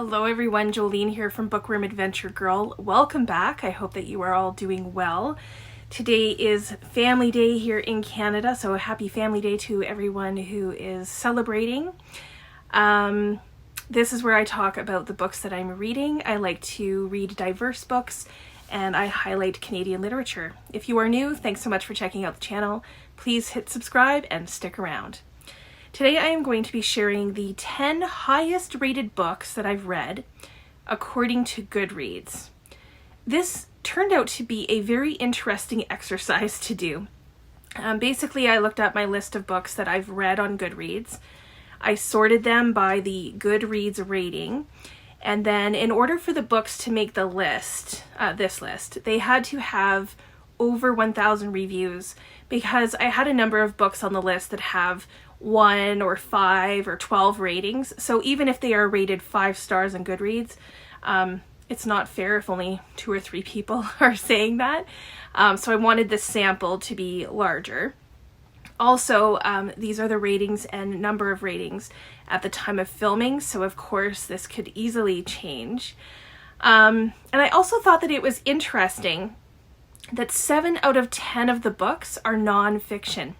Hello everyone, Jolene here from Bookworm Adventure Girl. Welcome back. I hope that you are all doing well. Today is Family Day here in Canada, so happy Family Day to everyone who is celebrating. This is where I talk about the books that I'm reading. I like to read diverse books and I highlight Canadian literature. If you are new, thanks so much for checking out the channel. Please hit subscribe and stick around. Today I am going to be sharing the 10 highest rated books that I've read according to Goodreads. This turned out to be a very interesting exercise to do. Basically, I looked up my list of books that I've read on Goodreads. I sorted them by the Goodreads rating, and then in order for the books to make the list, this list, they had to have over 1,000 reviews because I had a number of books on the list that have 1 or 5 or 12 ratings. So even if they are rated 5 stars on Goodreads, it's not fair if only 2 or 3 people are saying that. So I wanted the sample to be larger. Also, these are the ratings and number of ratings at the time of filming. So of course this could easily change. And I also thought that it was interesting that 7 out of 10 of the books are nonfiction.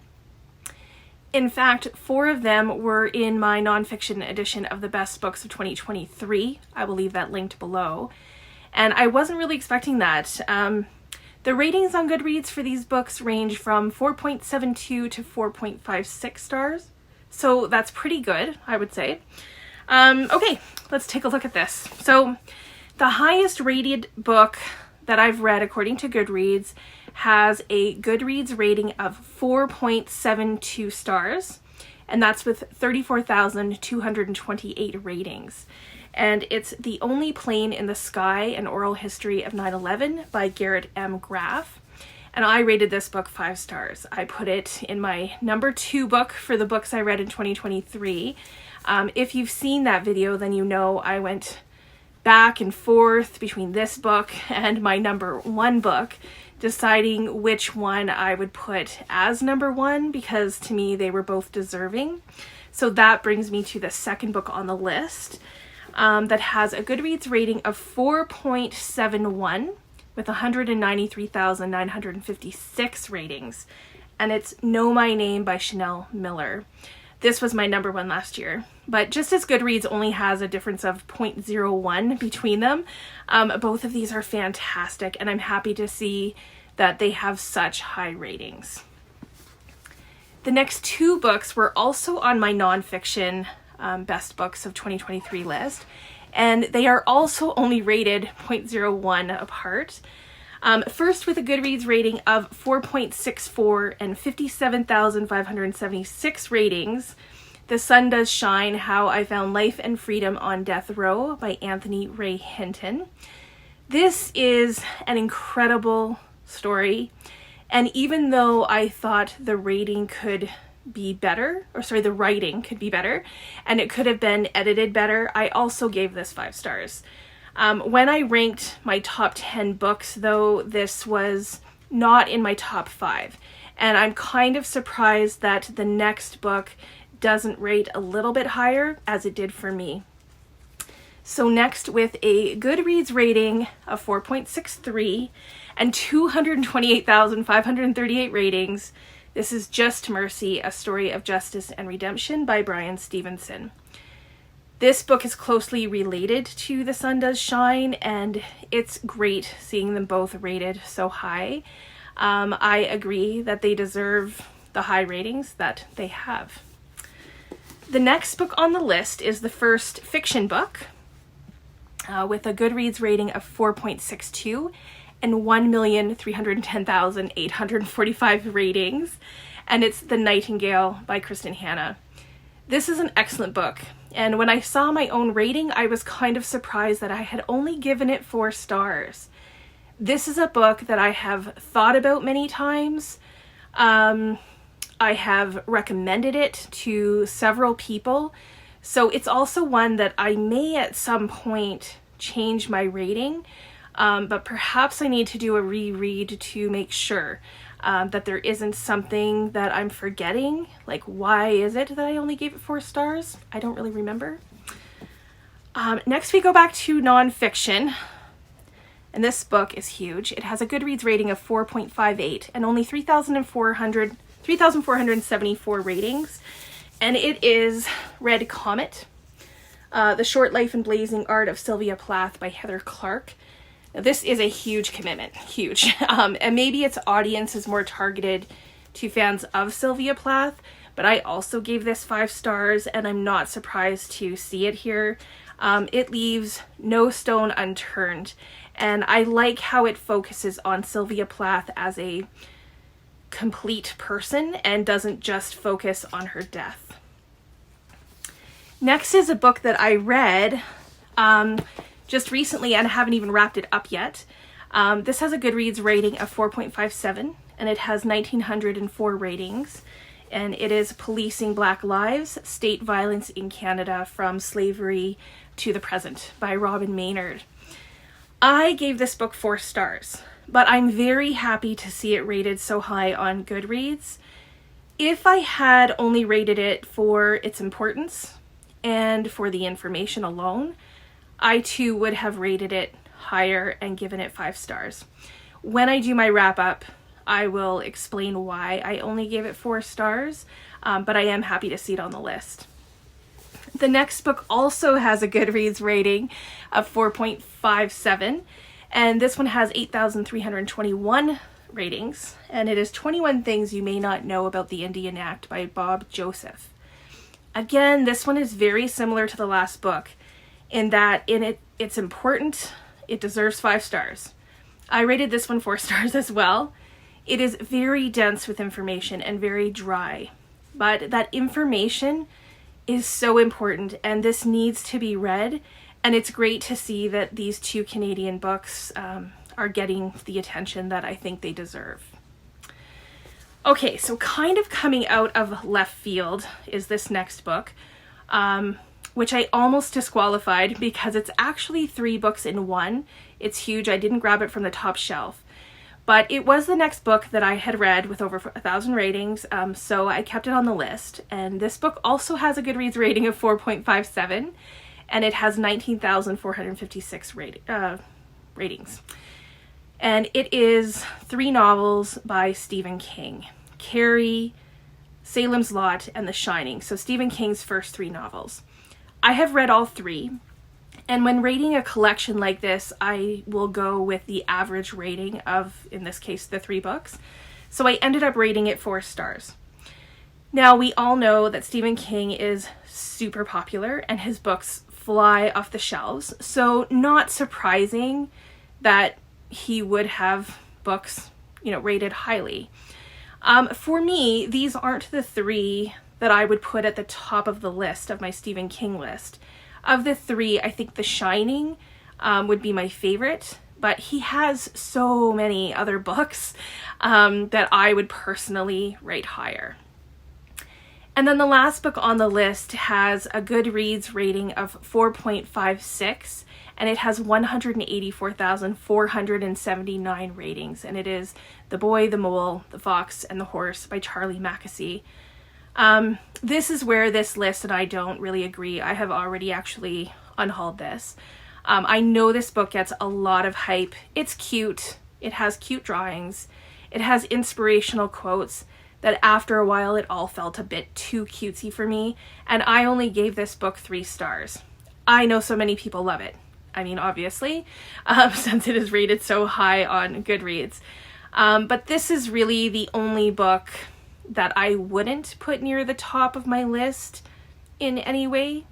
In fact, 4 of them were in my nonfiction edition of the best books of 2023. I will leave that linked below. And I wasn't really expecting that. The ratings on Goodreads for these books range from 4.72 to 4.56 stars. So that's pretty good, I would say. Okay, let's take a look at this. So the highest rated book that I've read according to Goodreads has a Goodreads rating of 4.72 stars, and that's with 34,228 ratings. And it's The Only Plane in the Sky, An Oral History of 9/11 by Garrett M. Graff. And I rated this book 5 stars. I put it in my number 2 book for the books I read in 2023. If you've seen that video, then you know I went back and forth between this book and my number 1 book, deciding which one I would put as number 1 because to me they were both deserving. So that brings me to the second book on the list that has a Goodreads rating of 4.71 with 193,956 ratings, and it's Know My Name by Chanel Miller. This was my number 1 last year, but just as Goodreads only has a difference of 0.01 between them, both of these are fantastic, and I'm happy to see that they have such high ratings. The next 2 books were also on my nonfiction best books of 2023 list, and they are also only rated 0.01 apart. First, with a Goodreads rating of 4.64 and 57,576 ratings, The Sun Does Shine, How I Found Life and Freedom on Death Row by Anthony Ray Hinton. This is an incredible story, and even though I thought the rating could be better, the writing could be better, and it could have been edited better, I also gave this 5 stars. When I ranked my top 10 books, though, this was not in my top 5. And I'm kind of surprised that the next book doesn't rate a little bit higher, as it did for me. So next, with a Goodreads rating of 4.63 and 228,538 ratings, this is Just Mercy, A Story of Justice and Redemption by Bryan Stevenson. This book is closely related to The Sun Does Shine, and it's great seeing them both rated so high. I agree that they deserve the high ratings that they have. The next book on the list is the first fiction book with a Goodreads rating of 4.62 and 1,310,845 ratings, and it's The Nightingale by Kristin. This is an excellent book. And when I saw my own rating, I was kind of surprised that I had only given it 4 stars. This is a book that I have thought about many times. I have recommended it to several people. So it's also one that I may at some point change my rating, but perhaps I need to do a reread to make sure that there isn't something that I'm forgetting. Like, why is it that I only gave it 4 stars? I don't really remember. Next we go back to nonfiction. And this book is huge. It has a Goodreads rating of 4.58 and only 3,474 ratings. And it is Red Comet, The Short Life and Blazing Art of Sylvia Plath by Heather Clark. Now, this is a huge commitment, huge. And maybe its audience is more targeted to fans of Sylvia Plath, but I also gave this 5 stars, and I'm not surprised to see it here. It leaves no stone unturned. And I like how it focuses on Sylvia Plath as a complete person and doesn't just focus on her death. Next is a book that I read just recently and haven't even wrapped it up yet. This has a Goodreads rating of 4.57 and it has 1,904 ratings. And it is Policing Black Lives, State Violence in Canada from Slavery to the Present by Robyn Maynard. I gave this book 4 stars, but I'm very happy to see it rated so high on Goodreads. If I had only rated it for its importance and for the information alone, I too would have rated it higher and given it 5 stars. When I do my wrap up, I will explain why I only gave it 4 stars, but I am happy to see it on the list. The next book also has a Goodreads rating of 4.57, and this one has 8,321 ratings, and it is 21 Things You May Not Know About the Indian Act by Bob Joseph. Again, this one is very similar to the last book in that it's important, it deserves 5 stars. I rated this one 4 stars as well. It is very dense with information and very dry, but that information is so important and this needs to be read, and it's great to see that these 2 Canadian books are getting the attention that I think they deserve. Okay, so kind of coming out of left field is this next book, which I almost disqualified because it's actually 3 books in one. It's huge. I didn't grab it from the top shelf. But it was the next book that I had read with over 1,000 ratings, so I kept it on the list. And this book also has a Goodreads rating of 4.57, and it has 19,456 ratings. And it is 3 novels by Stephen King: Carrie, Salem's Lot, and The Shining. So Stephen King's first 3 novels. I have read all 3. And when rating a collection like this, I will go with the average rating of, in this case, the 3 books. So I ended up rating it 4 stars. Now, we all know that Stephen King is super popular and his books fly off the shelves. So not surprising that he would have books, rated highly. For me, these aren't the 3 that I would put at the top of the list of my Stephen King list. Of the 3, I think The Shining would be my favorite, but he has so many other books that I would personally rate higher. And then the last book on the list has a Goodreads rating of 4.56, and it has 184,479 ratings, and it is The Boy, the Mole, the Fox, and the Horse by Charlie Mackesy. This is where this list and I don't really agree. I have already actually unhauled this. I know this book gets a lot of hype. It's cute. It has cute drawings. It has inspirational quotes that after a while it all felt a bit too cutesy for me, and I only gave this book 3 stars. I know so many people love it. I mean, obviously, since it is rated so high on Goodreads. But this is really the only book that I wouldn't put near the top of my list in any way.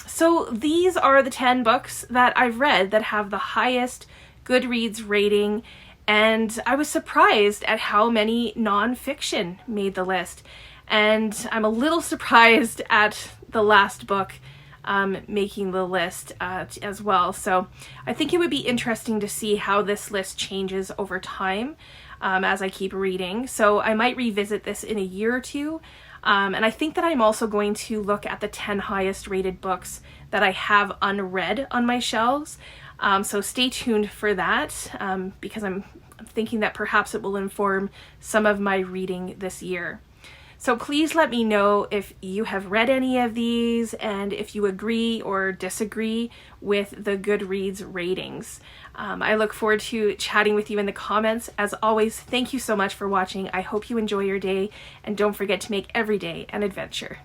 So these are the 10 books that I've read that have the highest Goodreads rating, and I was surprised at how many nonfiction made the list. And I'm a little surprised at the last book making the list as well. So I think it would be interesting to see how this list changes over time as I keep reading. So I might revisit this in a year or 2. And I think that I'm also going to look at the 10 highest rated books that I have unread on my shelves. So stay tuned for that because I'm thinking that perhaps it will inform some of my reading this year. So please let me know if you have read any of these and if you agree or disagree with the Goodreads ratings. I look forward to chatting with you in the comments. As always, thank you so much for watching. I hope you enjoy your day, and don't forget to make every day an adventure.